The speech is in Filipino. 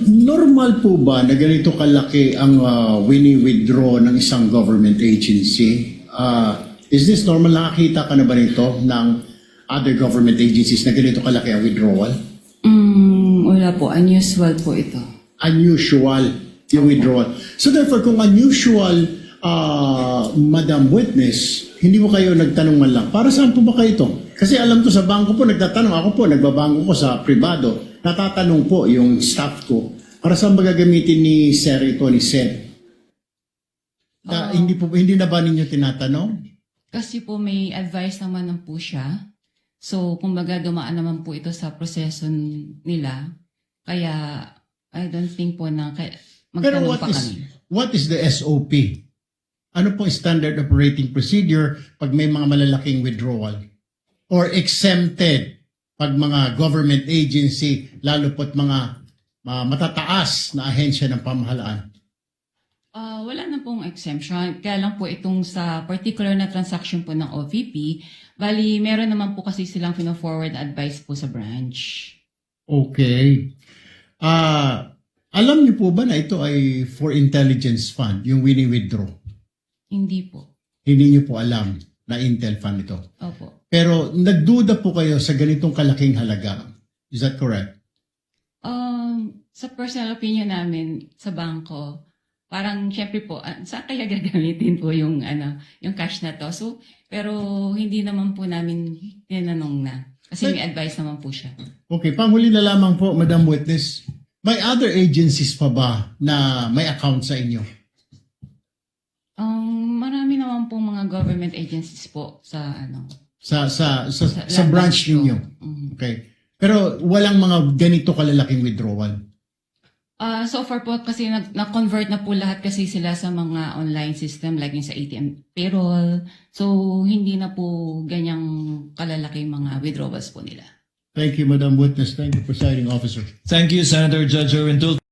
Normal po ba na ganito kalaki ang wini-withdraw ng isang government agency? Is this normal? Nakakita ka na ba nito ng other government agencies na ganito kalaki ang withdrawal? Wala po. Unusual po ito. Unusual yung withdrawal. So therefore, kung unusual, Madam Witness, hindi mo kayo nagtanong man lang, para saan po ba kayo ito? Kasi alam ko sa bangko po, nagtatanong. Ako po, nagbabangko ko sa privado. Natatanong po yung staff ko, para saan ba gagamitin ni Sir ito, ni Seth? Hindi na ba ninyo tinatanong? Kasi po may advice naman po siya. So, kumbaga dumaan naman po ito sa proseso nila. Kaya, I don't think po na Pero magtanong pa kami. what is the SOP? Ano pong standard operating procedure pag may mga malalaking withdrawal? Or exempted pag mga government agency, lalo po't mga matataas na ahensya ng pamahalaan? Wala na pong exemption. Kaya lang po itong sa particular na transaction po ng OVP, bali meron naman po kasi silang pino-forward advice po sa branch. Okay. Alam niyo po ba na ito ay for intelligence fund, yung wini-withdraw? Hindi po. Hindi niyo po alam na Intel fund ito. Opo. Pero nagduda po kayo sa ganitong kalaking halaga. Is that correct? Sa personal opinion namin sa bangko, parang syempre po, saan kaya gagamitin po yung cash na to? So, pero hindi naman po namin tinanong na. Kasi may advice naman po siya. Okay, panghuli na lamang po, Madam Witness. May other agencies pa ba na may account sa inyo? Marami naman po mga government agencies po sa Sa branch ninyo. Okay. Pero walang mga ganito kalalaking withdrawal. So far po kasi na-convert na po lahat kasi sila sa mga online system like yung sa ATM payroll. So hindi na po ganyang kalalaki mga withdrawals po nila. Thank you, Madam Witness. Thank you, Presiding Officer. Thank you, Senator Judge Erwin Tulfo.